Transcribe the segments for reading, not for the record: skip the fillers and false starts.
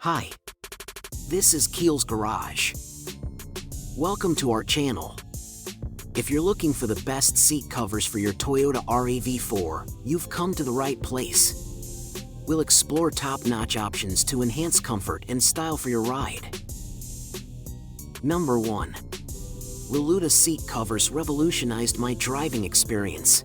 Hi, this is Keel's Garage. Welcome to our channel. If you're looking for the best seat covers for your Toyota RAV4, you've come to the right place. We'll explore top-notch options to enhance comfort and style for your ride. Number 1. Luda seat covers revolutionized my driving experience.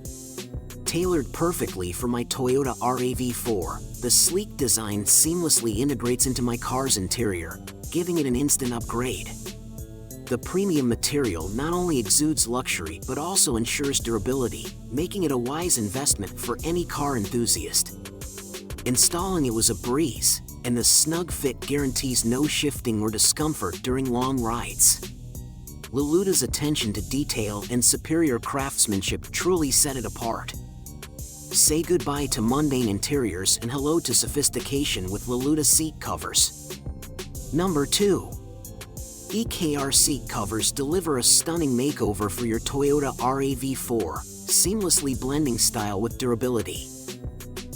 Tailored perfectly for my Toyota RAV4, the sleek design seamlessly integrates into my car's interior, giving it an instant upgrade. The premium material not only exudes luxury but also ensures durability, making it a wise investment for any car enthusiast. Installing it was a breeze, and the snug fit guarantees no shifting or discomfort during long rides. Luda's attention to detail and superior craftsmanship truly set it apart. Say goodbye to mundane interiors and hello to sophistication with Luda seat covers. Number 2. EKR Seat Covers deliver a stunning makeover for your Toyota RAV4, seamlessly blending style with durability.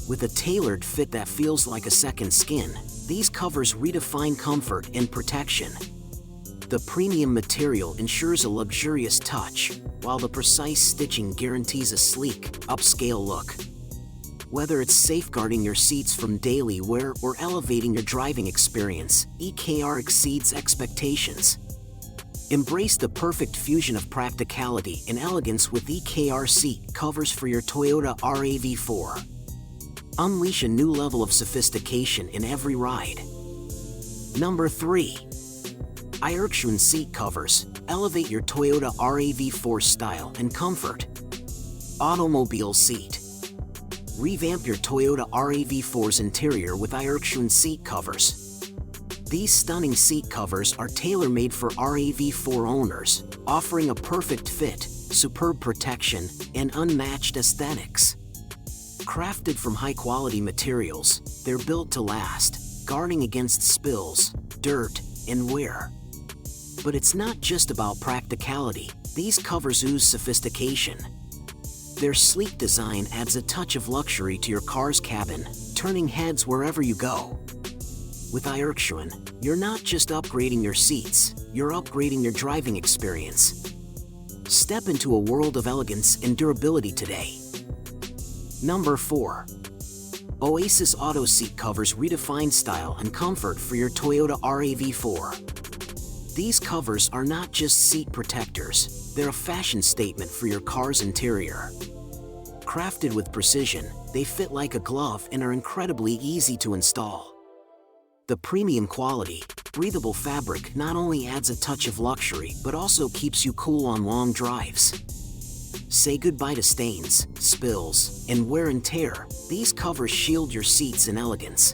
With a tailored fit that feels like a second skin, these covers redefine comfort and protection. The premium material ensures a luxurious touch, while the precise stitching guarantees a sleek, upscale look. Whether it's safeguarding your seats from daily wear or elevating your driving experience, EKR exceeds expectations. Embrace the perfect fusion of practicality and elegance with EKR Seat Covers for your Toyota RAV4. Unleash a new level of sophistication in every ride. Number 3. EKR Seat Covers elevate your Toyota RAV4 style and comfort. Automobile seat. Revamp your Toyota RAV4's interior with EKR seat covers. These stunning seat covers are tailor-made for RAV4 owners, offering a perfect fit, superb protection, and unmatched aesthetics. Crafted from high-quality materials, they're built to last, guarding against spills, dirt, and wear. But it's not just about practicality. These covers ooze sophistication. Their sleek design adds a touch of luxury to your car's cabin, turning heads wherever you go. With EKR, you're not just upgrading your seats, you're upgrading your driving experience. Step into a world of elegance and durability today. Number 4. Oasis Auto Seat Covers redefine style and comfort for your Toyota RAV4. These covers are not just seat protectors, they're a fashion statement for your car's interior. Crafted with precision, they fit like a glove and are incredibly easy to install. The premium quality, breathable fabric not only adds a touch of luxury but also keeps you cool on long drives. Say goodbye to stains, spills, and wear and tear. These covers shield your seats in elegance.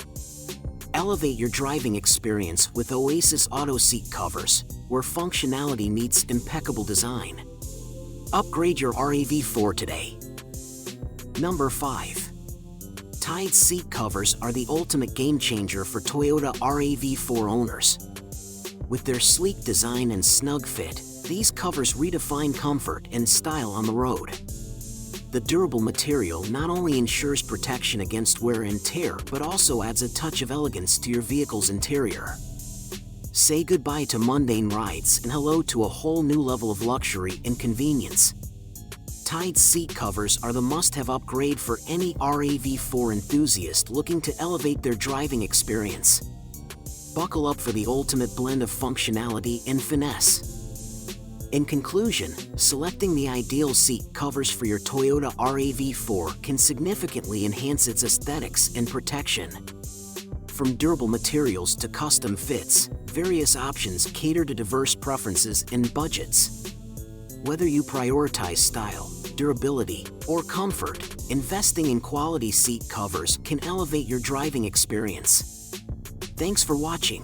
Elevate your driving experience with Oasis Auto Seat Covers, where functionality meets impeccable design. Upgrade your RAV4 today. Number 5. Tide Seat Covers are the ultimate game changer for Toyota RAV4 owners. With their sleek design and snug fit, these covers redefine comfort and style on the road. The durable material not only ensures protection against wear and tear but also adds a touch of elegance to your vehicle's interior. Say goodbye to mundane rides and hello to a whole new level of luxury and convenience. Tide seat covers are the must-have upgrade for any RAV4 enthusiast looking to elevate their driving experience. Buckle up for the ultimate blend of functionality and finesse. In conclusion, selecting the ideal seat covers for your Toyota RAV4 can significantly enhance its aesthetics and protection. From durable materials to custom fits, various options cater to diverse preferences and budgets. Whether you prioritize style, durability, or comfort, investing in quality seat covers can elevate your driving experience. Thanks for watching.